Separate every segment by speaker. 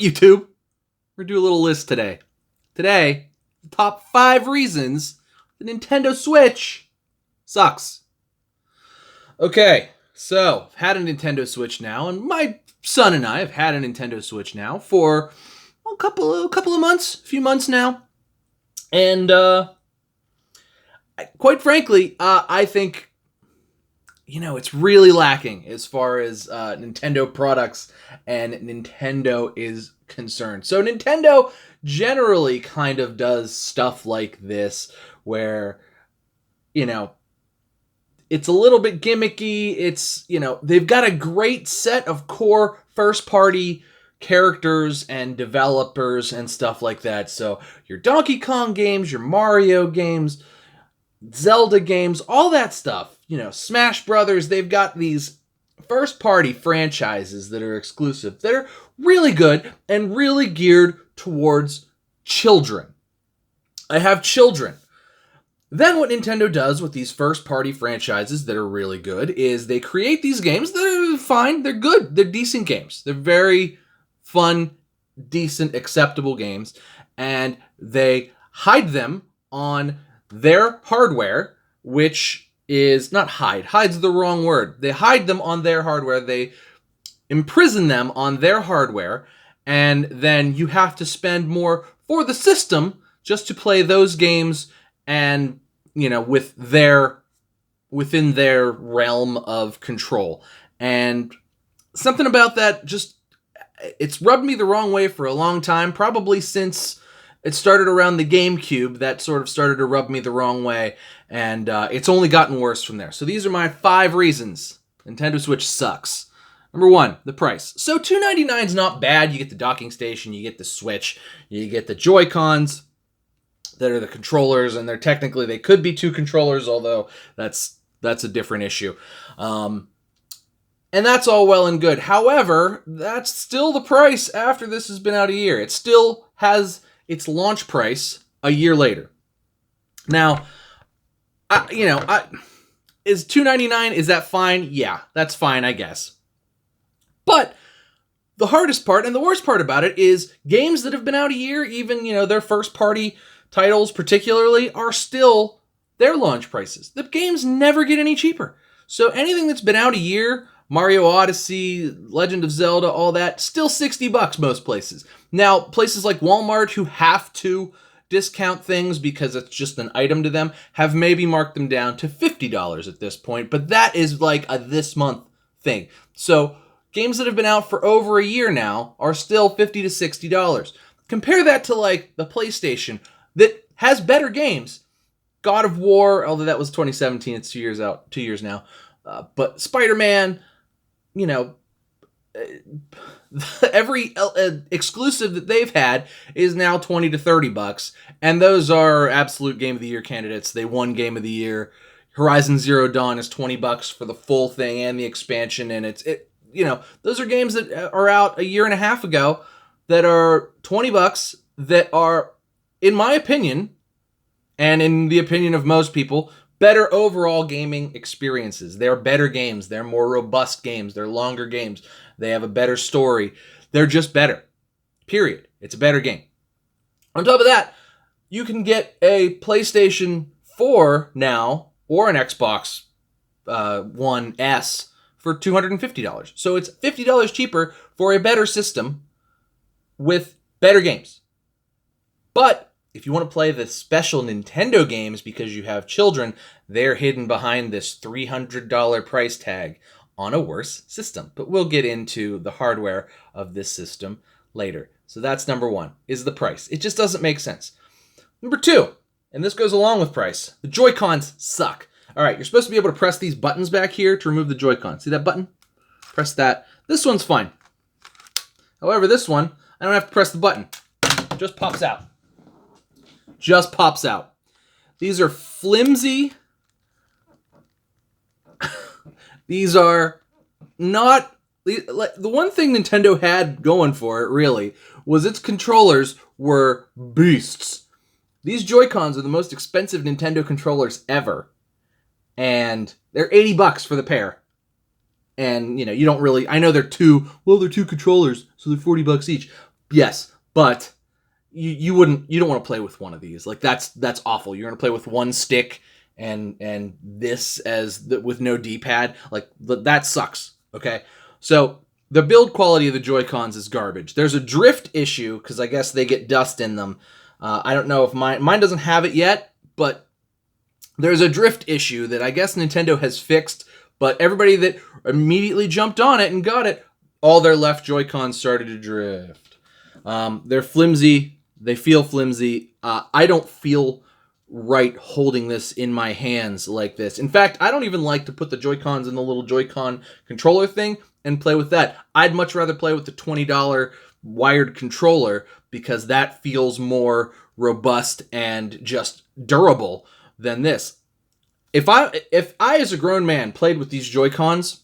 Speaker 1: YouTube? We're going to do a little list today. Today, the top 5 reasons the Nintendo Switch sucks. Okay, so I've had a Nintendo Switch now, and my son and I have had a Nintendo Switch now for a couple of months, a few months now. And quite frankly, I think, it's really lacking as far as Nintendo products and Nintendo is concerned. So Nintendo generally kind of does stuff like this where, it's a little bit gimmicky. It's, they've got a great set of core first-party characters and developers and stuff like that. So your Donkey Kong games, your Mario games, Zelda games, all that stuff. Smash Brothers, they've got these first-party franchises that are exclusive, that are really good and really geared towards children. I have children. Then what Nintendo does with these first-party franchises that are really good is they create these games that are fine, they're good, they're decent games. They're very fun, decent, acceptable games, and they hide them on their hardware, which is not hide's the wrong word. They hide them on their hardware, they imprison them on their hardware, and then you have to spend more for the system just to play those games and, within their realm of control. And something about that it's rubbed me the wrong way for a long time, probably since it started around the GameCube. That sort of started to rub me the wrong way, and it's only gotten worse from there. So these are my 5 reasons Nintendo Switch sucks. Number 1, the price. So $299 is not bad. You get the docking station, you get the Switch, you get the JoyCons that are the controllers, and they could be 2 controllers, although that's a different issue. And that's all well and good. However, that's still the price after this has been out a year. It still has its launch price a year later. Now, is $299, is that fine? Yeah, that's fine, I guess. But the hardest part and the worst part about it is games that have been out a year, even, their first-party titles particularly, are still their launch prices. The games never get any cheaper. So anything that's been out a year, Mario Odyssey, Legend of Zelda, all that, still $60 most places. Now, places like Walmart, who have to discount things because it's just an item to them, have maybe marked them down to $50 at this point, but that is like a this month thing. So games that have been out for over a year now are still $50 to $60. Compare that to like the PlayStation that has better games. God of War, although that was 2017, it's 2 years now. But Spider-Man, every exclusive that they've had is now $20 to $30, and those are absolute Game of the Year candidates. They won Game of the Year. Horizon Zero Dawn is $20 for the full thing and the expansion, and those are games that are out a year and a half ago that are $20 that are, in my opinion, and in the opinion of most people, better overall gaming experiences. They're better games. They're more robust games. They're longer games. They have a better story. They're just better. Period. It's a better game. On top of that, you can get a PlayStation 4 now, or an Xbox One S for $250. So it's $50 cheaper for a better system with better games. But if you want to play the special Nintendo games because you have children, they're hidden behind this $300 price tag on a worse system. But we'll get into the hardware of this system later. So that's number 1, is the price. It just doesn't make sense. Number 2, and this goes along with price, the Joy-Cons suck. All right, you're supposed to be able to press these buttons back here to remove the Joy-Con. See that button? Press that. This one's fine. However, this one, I don't have to press the button. It just pops out. Just pops out. These are flimsy. These are not... The one thing Nintendo had going for it, really, was its controllers were beasts. These Joy-Cons are the most expensive Nintendo controllers ever. And they're $80 for the pair. And, you don't really... I know they're two controllers, so they're $40 each. Yes, but you don't want to play with one of these. Like that's awful. You're gonna play with one stick and this with no D-pad. Like that sucks. Okay, so the build quality of the Joy-Cons is garbage. There's a drift issue because I guess they get dust in them. I don't know if mine doesn't have it yet, but there's a drift issue that I guess Nintendo has fixed. But everybody that immediately jumped on it and got it, all their left Joy-Cons started to drift. They're flimsy. They feel flimsy. I don't feel right holding this in my hands like this. In fact, I don't even like to put the Joy-Cons in the little Joy-Con controller thing and play with that. I'd much rather play with the $20 wired controller because that feels more robust and just durable than this. If I as a grown man played with these Joy-Cons,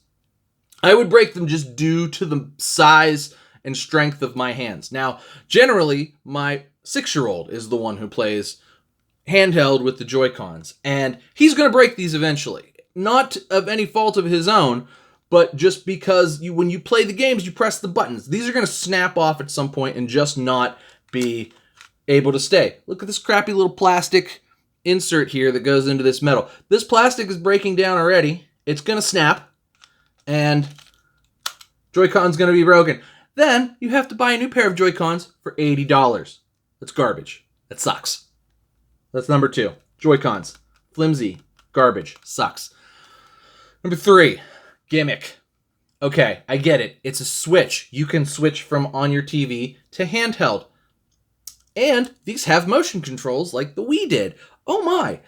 Speaker 1: I would break them just due to the size and strength of my hands. Now, generally, my 6-year-old is the one who plays handheld with the Joy-Cons, and he's going to break these eventually. Not of any fault of his own, but just because when you play the games, you press the buttons. These are going to snap off at some point and just not be able to stay. Look at this crappy little plastic insert here that goes into this metal. This plastic is breaking down already. It's going to snap, and Joy-Con's going to be broken. Then you have to buy a new pair of Joy-Cons for $80. That's garbage. That sucks. That's number 2. Joy-Cons. Flimsy. Garbage. Sucks. Number 3. Gimmick. Okay, I get it. It's a switch. You can switch from on your TV to handheld. And these have motion controls like the Wii did. Oh my.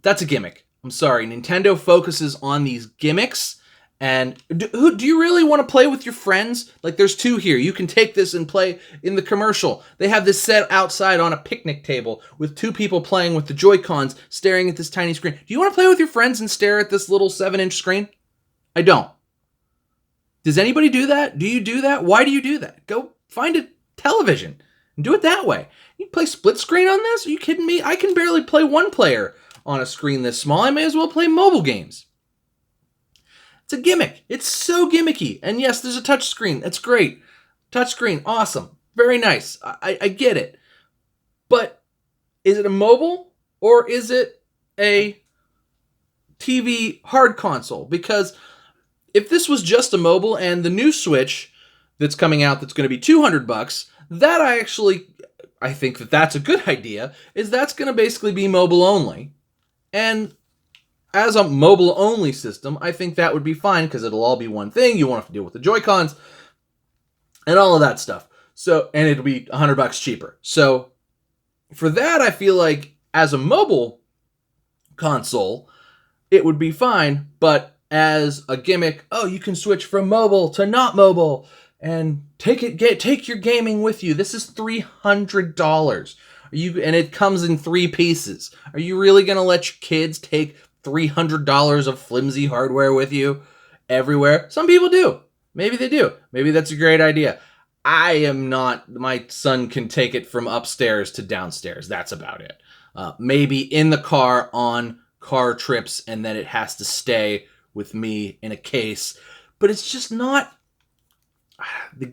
Speaker 1: That's a gimmick. I'm sorry. Nintendo focuses on these gimmicks. And do you really want to play with your friends? Like there's 2 here. You can take this and play in the commercial. They have this set outside on a picnic table with 2 people playing with the Joy-Cons staring at this tiny screen. Do you want to play with your friends and stare at this little 7-inch screen? I don't. Does anybody do that? Do you do that? Why do you do that? Go find a television and do it that way. You play split screen on this? Are you kidding me? I can barely play one player on a screen this small. I may as well play mobile games. It's a gimmick. It's so gimmicky. And yes, there's a touch screen. That's great. Touch screen, awesome. Very nice. I get it. But is it a mobile or is it a TV hard console? Because if this was just a mobile and the new Switch that's coming out that's going to be $200, that I think that's a good idea, is that's going to basically be mobile only. And as a mobile-only system, I think that would be fine because it'll all be one thing. You won't have to deal with the Joy-Cons and all of that stuff. So, and it'll be $100 cheaper. So, for that, I feel like as a mobile console, it would be fine. But as a gimmick, oh, you can switch from mobile to not mobile and take your gaming with you. This is $300. And it comes in 3 pieces. Are you really gonna let your kids take $300 of flimsy hardware with you everywhere? Some people do. Maybe they do. Maybe that's a great idea. I am not. My son can take it from upstairs to downstairs. That's about it. Maybe in the car on car trips, and then it has to stay with me in a case. But it's just not. The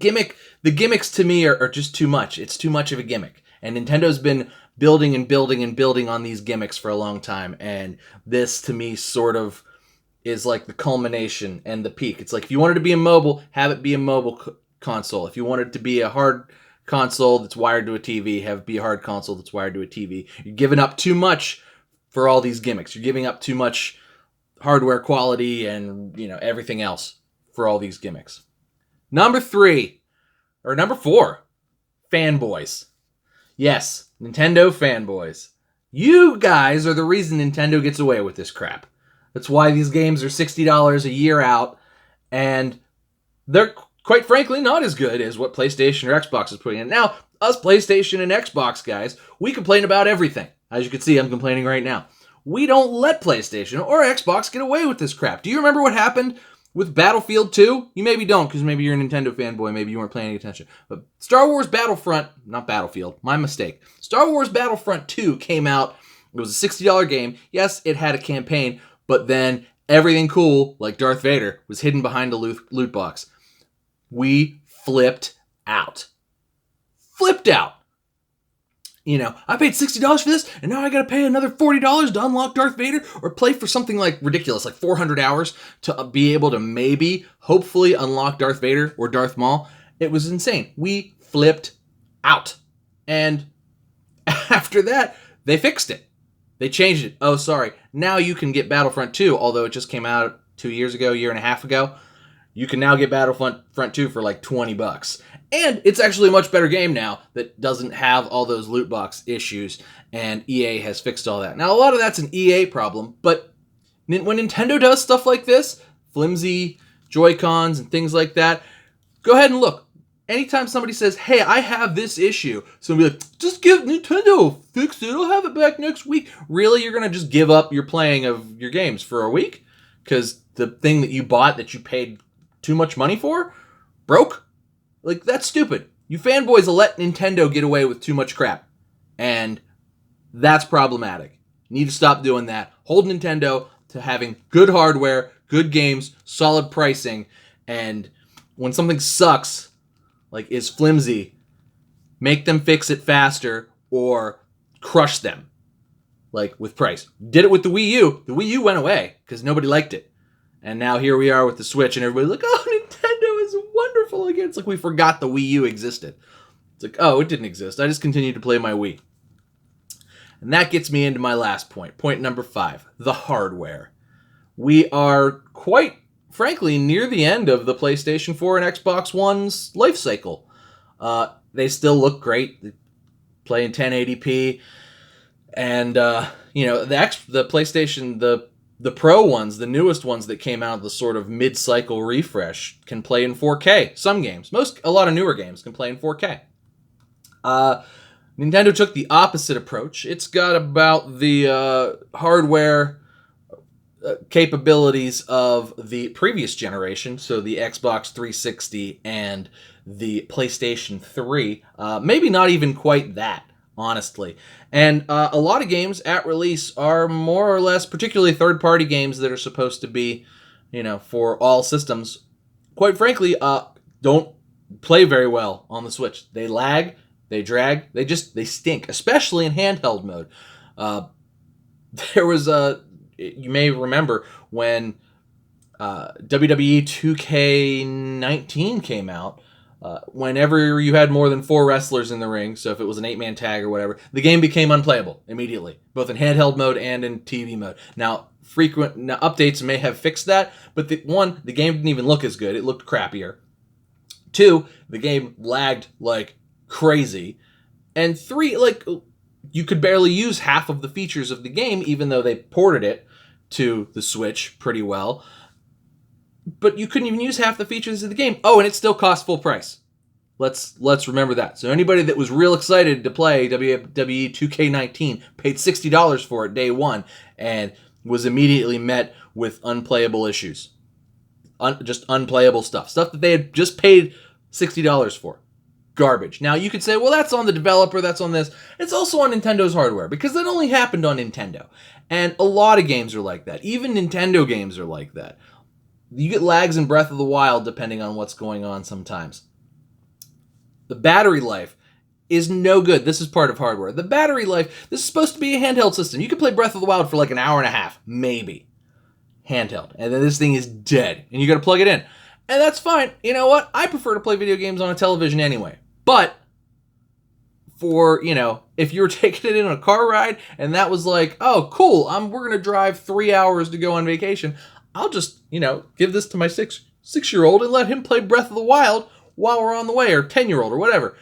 Speaker 1: gimmicks to me are just too much. It's too much of a gimmick. And Nintendo's been building and building and building on these gimmicks for a long time. And this, to me, sort of is like the culmination and the peak. It's like if you wanted to be a mobile, have it be a mobile console. If you wanted to be a hard console that's wired to a TV, have it be a hard console that's wired to a TV. You're giving up too much for all these gimmicks. You're giving up too much hardware quality and, everything else for all these gimmicks. Number 4, Fanboys. Yes, Nintendo fanboys. You guys are the reason Nintendo gets away with this crap. That's why these games are $60 a year out, and they're, quite frankly, not as good as what PlayStation or Xbox is putting in. Now, us PlayStation and Xbox guys, we complain about everything. As you can see, I'm complaining right now. We don't let PlayStation or Xbox get away with this crap. Do you remember what happened with Battlefield 2? You maybe don't, because maybe you're a Nintendo fanboy. Maybe you weren't paying any attention. But Star Wars Battlefront, not Battlefield, my mistake. Star Wars Battlefront 2 came out. It was a $60 game. Yes, it had a campaign, but then everything cool, like Darth Vader, was hidden behind a loot box. We flipped out. flipped out. I paid $60 for this, and now I gotta pay another $40 to unlock Darth Vader or play for something like ridiculous, like 400 hours to be able to maybe, hopefully, unlock Darth Vader or Darth Maul. It was insane. We flipped out. And after that, they fixed it. They changed it. Oh, sorry. Now you can get Battlefront 2, although it just came out 2 years ago, year and a half ago. You can now get Battlefront 2 for like $20. And it's actually a much better game now that doesn't have all those loot box issues, and EA has fixed all that. Now, a lot of that's an EA problem, but when Nintendo does stuff like this, flimsy JoyCons and things like that, go ahead and look. Anytime somebody says, hey, I have this issue, somebody be like, just give Nintendo, fix it, I'll have it back next week. Really? You're going to just give up your playing of your games for a week? Because the thing that you bought that you paid too much money for broke? Like, that's stupid. You fanboys will let Nintendo get away with too much crap. And that's problematic. You need to stop doing that. Hold Nintendo to having good hardware, good games, solid pricing, and when something sucks, like is flimsy, make them fix it faster or crush them. Like with price. Did it with the Wii U. The Wii U went away because nobody liked it. And now here we are with the Switch, and everybody's like, oh, Nintendo is wonderful again. It's like we forgot the Wii U existed. It's like, oh, it didn't exist. I just continued to play my Wii. And that gets me into my last point. Point number 5, the hardware. We are quite, frankly, near the end of the PlayStation 4 and Xbox One's life cycle. They still look great. They play in 1080p. And, the PlayStation, the Pro ones, the newest ones that came out of the sort of mid-cycle refresh, can play in 4K. Some games, a lot of newer games can play in 4K. Nintendo took the opposite approach. It's got about the hardware capabilities of the previous generation, so the Xbox 360 and the PlayStation 3. Maybe not even quite that, honestly. And a lot of games at release are more or less, particularly third-party games that are supposed to be, for all systems, quite frankly, don't play very well on the Switch. They lag, they drag, they stink, especially in handheld mode. There was you may remember when WWE 2K19 came out, whenever you had more than 4 wrestlers in the ring, so if it was an 8-man tag or whatever, the game became unplayable immediately, both in handheld mode and in TV mode. Now, frequent updates may have fixed that, but the game didn't even look as good. It looked crappier. 2, the game lagged like crazy. And 3, you could barely use half of the features of the game, even though they ported it to the Switch pretty well. But you couldn't even use half the features of the game. Oh, and it still cost full price. Let's remember that. So anybody that was real excited to play WWE 2K19 paid $60 for it day one and was immediately met with unplayable issues. Just unplayable stuff. Stuff that they had just paid $60 for. Garbage. Now you could say, well, that's on the developer, that's on this. It's also on Nintendo's hardware because that only happened on Nintendo. And a lot of games are like that. Even Nintendo games are like that. You get lags in Breath of the Wild depending on what's going on sometimes. The battery life is no good. This is part of hardware. The battery life, this is supposed to be a handheld system. You can play Breath of the Wild for like an hour and a half, maybe. Handheld. And then this thing is dead. And you got to plug it in. And that's fine. You know what? I prefer to play video games on a television anyway. But for, if you were taking it in a car ride and that was like, oh, cool, we're going to drive 3 hours to go on vacation, I'll just, give this to my six-year-old and let him play Breath of the Wild while we're on the way, or 10-year-old, or whatever.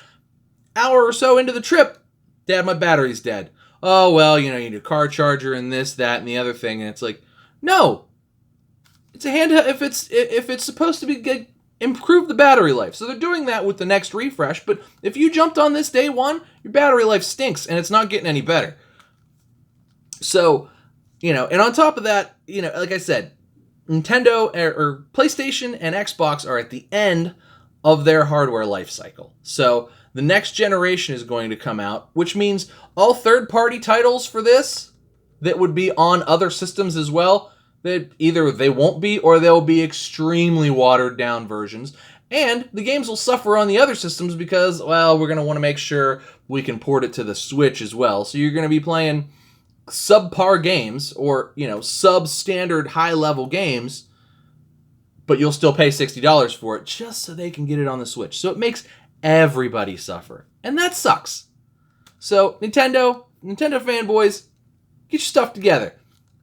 Speaker 1: Hour or so into the trip, Dad, my battery's dead. Oh, well, you need a car charger and this, that, and the other thing. And it's like, no. It's a handheld if it's supposed to be improve the battery life. So they're doing that with the next refresh, but if you jumped on this day one, your battery life stinks, and it's not getting any better. So, and on top of that, like I said, Nintendo or PlayStation and Xbox are at the end of their hardware life cycle. So the next generation is going to come out, which means all third-party titles for this that would be on other systems as well, that either they won't be or they'll be extremely watered-down versions. And the games will suffer on the other systems because, well, we're going to want to make sure we can port it to the Switch as well. So you're going to be playing subpar games or, substandard high-level games, but you'll still pay $60 for it just so they can get it on the Switch. So it makes everybody suffer. And that sucks. So Nintendo fanboys, get your stuff together.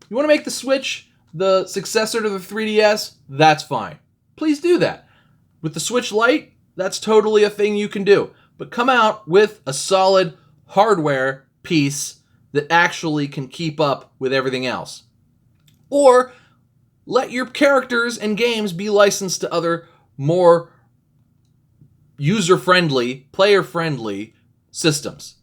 Speaker 1: You want to make the Switch the successor to the 3DS? That's fine. Please do that. With the Switch Lite, that's totally a thing you can do. But come out with a solid hardware piece that actually can keep up with everything else. Or let your characters and games be licensed to other more user-friendly, player-friendly systems.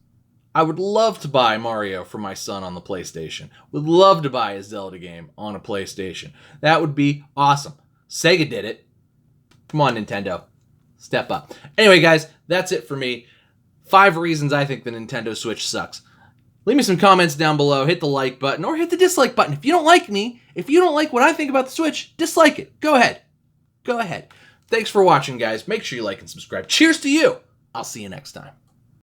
Speaker 1: I would love to buy Mario for my son on the PlayStation. Would love to buy a Zelda game on a PlayStation. That would be awesome. Sega did it. Come on, Nintendo. Step up. Anyway, guys, that's it for me. 5 reasons I think the Nintendo Switch sucks. Leave me some comments down below. Hit the like button or hit the dislike button. If you don't like me, if you don't like what I think about the Switch, dislike it. Go ahead. Go ahead. Thanks for watching, guys. Make sure you like and subscribe. Cheers to you. I'll see you next time.